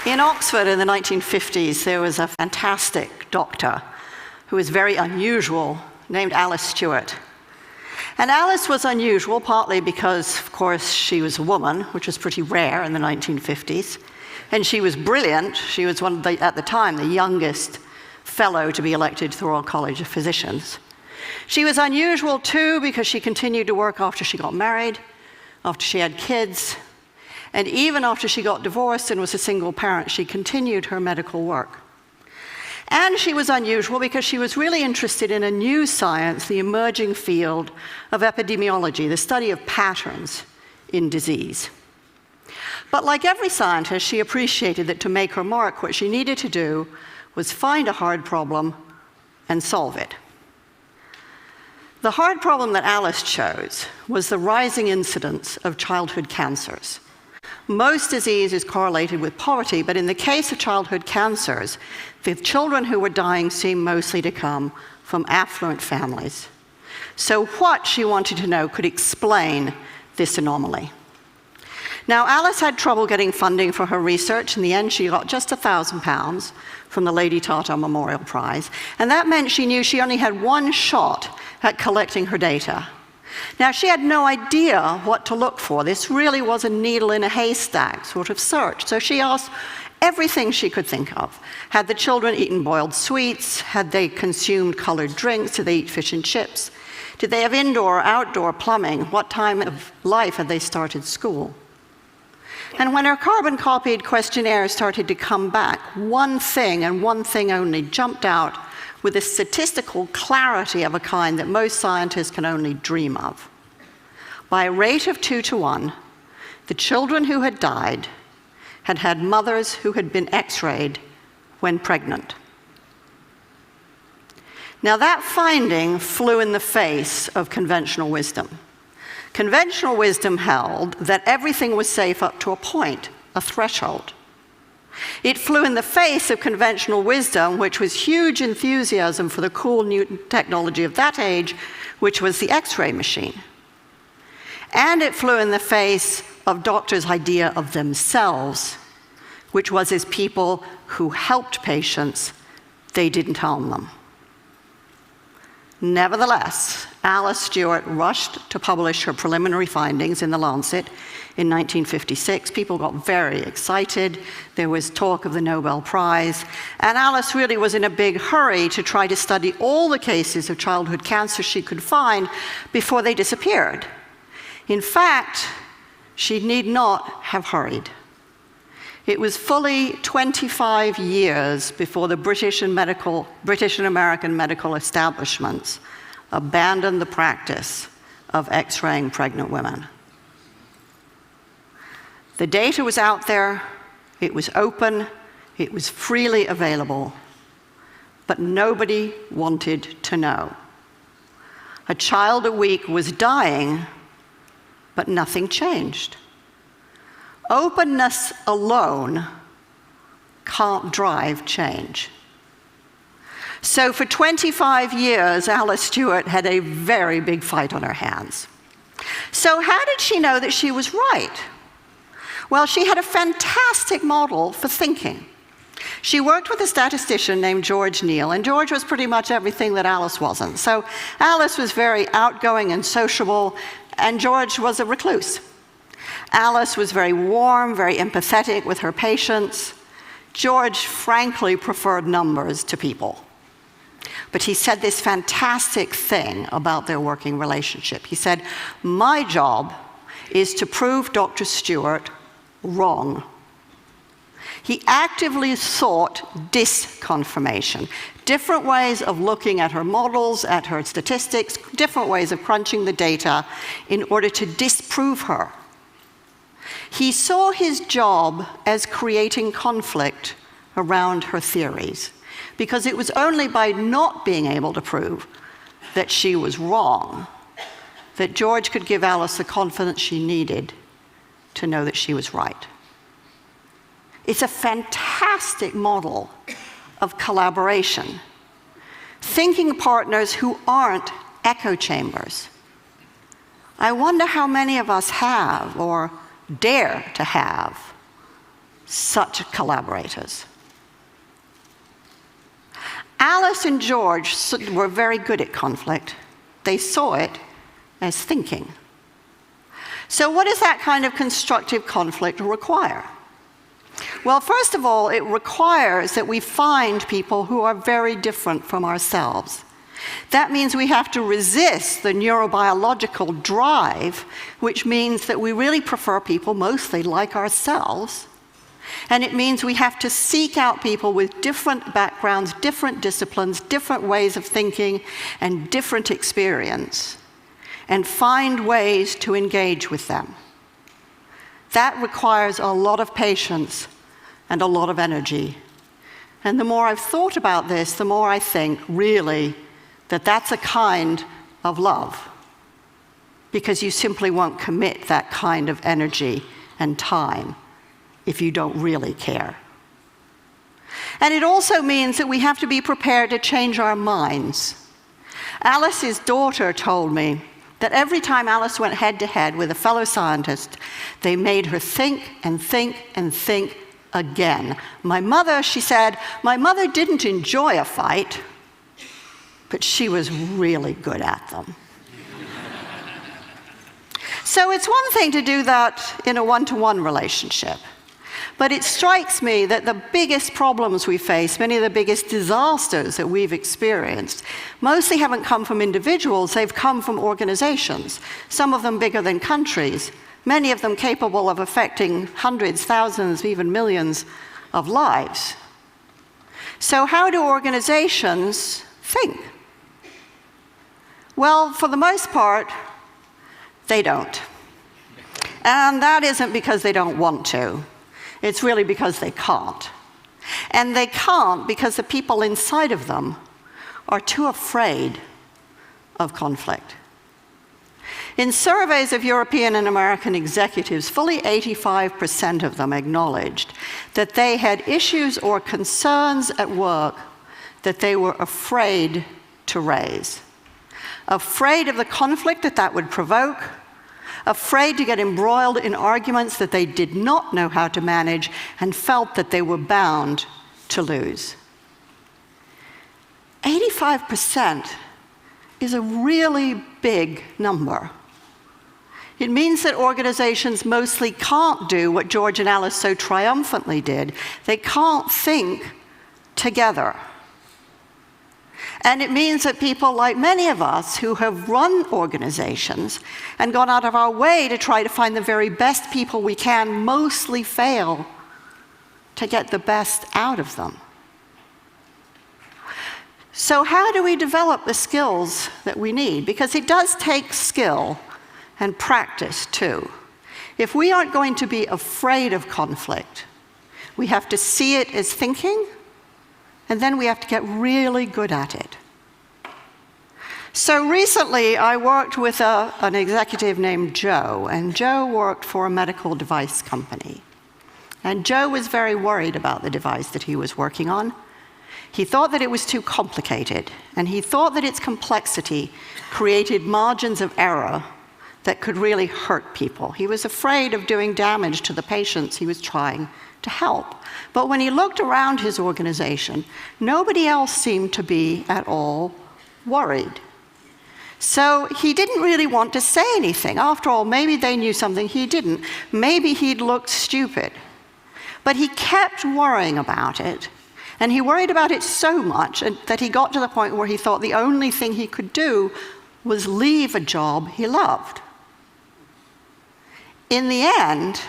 In Oxford in the 1950s, there was a fantastic doctor who was very unusual, named Alice Stewart. And Alice was unusual partly because, of course, she was a woman, which was pretty rare in the 1950s. And she was brilliant. She was one of the, at the time, the youngest fellow to be elected to the Royal College of Physicians. She was unusual, too, because she continued to work after she got married, after she had kids, and even after she got divorced and was a single parent, she continued her medical work. And she was unusual because she was really interested in a new science, the emerging field of epidemiology, the study of patterns in disease. But like every scientist, she appreciated that to make her mark, what she needed to do was find a hard problem and solve it. The hard problem that Alice chose was the rising incidence of childhood cancers. Most disease is correlated with poverty, but in the case of childhood cancers, the children who were dying seemed mostly to come from affluent families. So what, she wanted to know, could explain this anomaly? Now, Alice had trouble getting funding for her research. In the end, she got just £1,000 from the Lady Tata Memorial Prize, and that meant she knew she only had one shot at collecting her data. Now, she had no idea what to look for. This really was a needle in a haystack sort of search. So she asked everything she could think of. Had the children eaten boiled sweets? Had they consumed colored drinks? Did they eat fish and chips? Did they have indoor or outdoor plumbing? What time of life had they started school? And when her carbon-copied questionnaire started to come back, one thing and one thing only jumped out with a statistical clarity of a kind that most scientists can only dream of. By a rate of 2 to 1, the children who had died had had mothers who had been X-rayed when pregnant. Now, that finding flew in the face of conventional wisdom. Conventional wisdom held that everything was safe up to a point, a threshold. It flew in the face of conventional wisdom, which was huge enthusiasm for the cool new technology of that age, which was the X-ray machine. And it flew in the face of doctors' idea of themselves, which was as people who helped patients, they didn't harm them. Nevertheless, Alice Stewart rushed to publish her preliminary findings in The Lancet in 1956. People got very excited. There was talk of the Nobel Prize. And Alice really was in a big hurry to try to study all the cases of childhood cancer she could find before they disappeared. In fact, she need not have hurried. It was fully 25 years before the British and American medical establishments abandoned the practice of X-raying pregnant women. The data was out there, it was open, it was freely available, but nobody wanted to know. A child a week was dying, but nothing changed. Openness alone can't drive change. So for 25 years, Alice Stewart had a very big fight on her hands. So how did she know that she was right? Well, she had a fantastic model for thinking. She worked with a statistician named George Neal, and George was pretty much everything that Alice wasn't. So Alice was very outgoing and sociable, and George was a recluse. Alice was very warm, very empathetic with her patients. George, frankly, preferred numbers to people. But he said this fantastic thing about their working relationship. He said, "My job is to prove Dr. Stewart wrong." He actively sought disconfirmation, different ways of looking at her models, at her statistics, different ways of crunching the data in order to disprove her. He saw his job as creating conflict around her theories, because it was only by not being able to prove that she was wrong that George could give Alice the confidence she needed to know that she was right. It's a fantastic model of collaboration. Thinking partners who aren't echo chambers. I wonder how many of us have, or dare to have, such collaborators. Alice and George were very good at conflict. They saw it as thinking. So what does that kind of constructive conflict require? Well, first of all, it requires that we find people who are very different from ourselves. That means we have to resist the neurobiological drive, which means that we really prefer people mostly like ourselves. And it means we have to seek out people with different backgrounds, different disciplines, different ways of thinking, and different experience, and find ways to engage with them. That requires a lot of patience and a lot of energy. And the more I've thought about this, the more I think, really, that that's a kind of love, because you simply won't commit that kind of energy and time if you don't really care. And it also means that we have to be prepared to change our minds. Alice's daughter told me that every time Alice went head-to-head with a fellow scientist, they made her think and think and think again. My mother, she said, my mother didn't enjoy a fight, but she was really good at them. So it's one thing to do that in a one-to-one relationship. But it strikes me that the biggest problems we face, many of the biggest disasters that we've experienced, mostly haven't come from individuals, they've come from organizations, some of them bigger than countries, many of them capable of affecting hundreds, thousands, even millions of lives. So how do organizations think? Well, for the most part, they don't. And that isn't because they don't want to. It's really because they can't. And they can't because the people inside of them are too afraid of conflict. In surveys of European and American executives, fully 85% of them acknowledged that they had issues or concerns at work that they were afraid to raise. Afraid of the conflict that would provoke, afraid to get embroiled in arguments that they did not know how to manage and felt that they were bound to lose. 85% is a really big number. It means that organizations mostly can't do what George and Alice so triumphantly did. They can't think together. And it means that people like many of us who have run organizations and gone out of our way to try to find the very best people we can mostly fail to get the best out of them. So how do we develop the skills that we need? Because it does take skill and practice too. If we aren't going to be afraid of conflict, we have to see it as thinking, and then we have to get really good at it. So recently, I worked with an executive named Joe, and Joe worked for a medical device company. And Joe was very worried about the device that he was working on. He thought that it was too complicated, and he thought that its complexity created margins of error that could really hurt people. He was afraid of doing damage to the patients he was trying to help. But when he looked around his organization, nobody else seemed to be at all worried. So he didn't really want to say anything. After all, maybe they knew something he didn't. Maybe he'd looked stupid. But he kept worrying about it. And he worried about it so much that he got to the point where he thought the only thing he could do was leave a job he loved. In the end,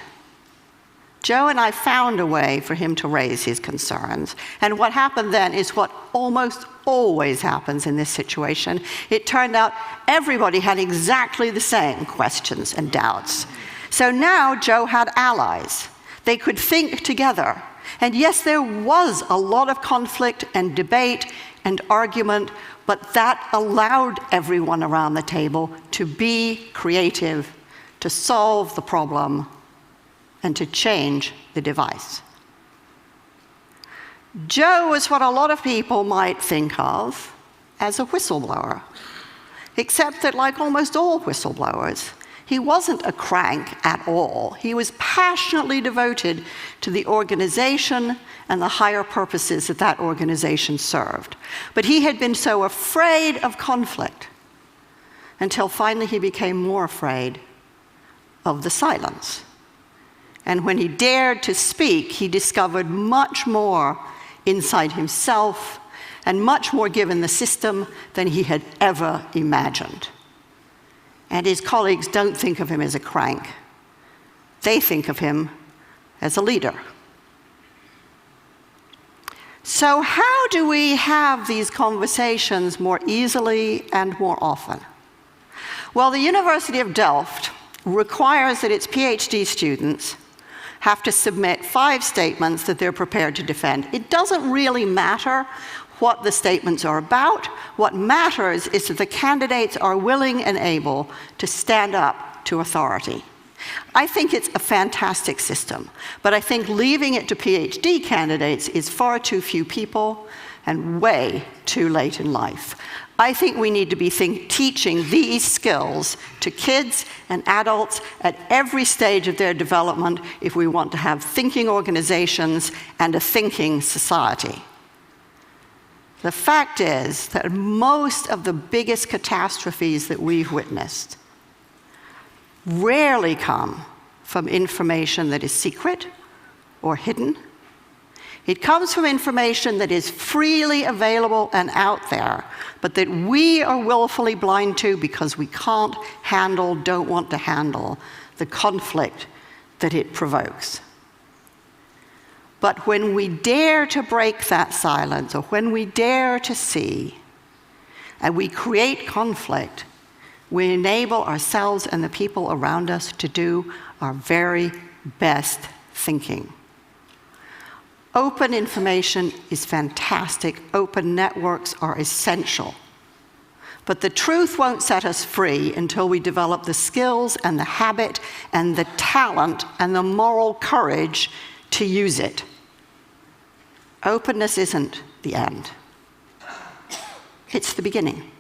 Joe and I found a way for him to raise his concerns. And what happened then is what almost always happens in this situation. It turned out everybody had exactly the same questions and doubts. So now Joe had allies. They could think together. And yes, there was a lot of conflict and debate and argument, but that allowed everyone around the table to be creative, to solve the problem, and to change the device. Joe was what a lot of people might think of as a whistleblower, except that like almost all whistleblowers, He wasn't a crank at all. He was passionately devoted to the organization and the higher purposes that that organization served. But he had been so afraid of conflict until finally he became more afraid of the silence. And when he dared to speak, he discovered much more inside himself and much more given the system than he had ever imagined. And his colleagues don't think of him as a crank. They think of him as a leader. So how do we have these conversations more easily and more often? Well, the University of Delft requires that its PhD students have to submit 5 statements that they're prepared to defend. It doesn't really matter what the statements are about. What matters is that the candidates are willing and able to stand up to authority. I think it's a fantastic system, but I think leaving it to PhD candidates is far too few people and way too late in life. I think we need to be teaching these skills to kids and adults at every stage of their development if we want to have thinking organizations and a thinking society. The fact is that most of the biggest catastrophes that we've witnessed rarely come from information that is secret or hidden. It comes from information that is freely available and out there, but that we are willfully blind to because we can't handle, don't want to handle the conflict that it provokes. But when we dare to break that silence, or when we dare to see, and we create conflict, we enable ourselves and the people around us to do our very best thinking. Open information is fantastic. Open networks are essential. But the truth won't set us free until we develop the skills and the habit and the talent and the moral courage to use it. Openness isn't the end. It's the beginning.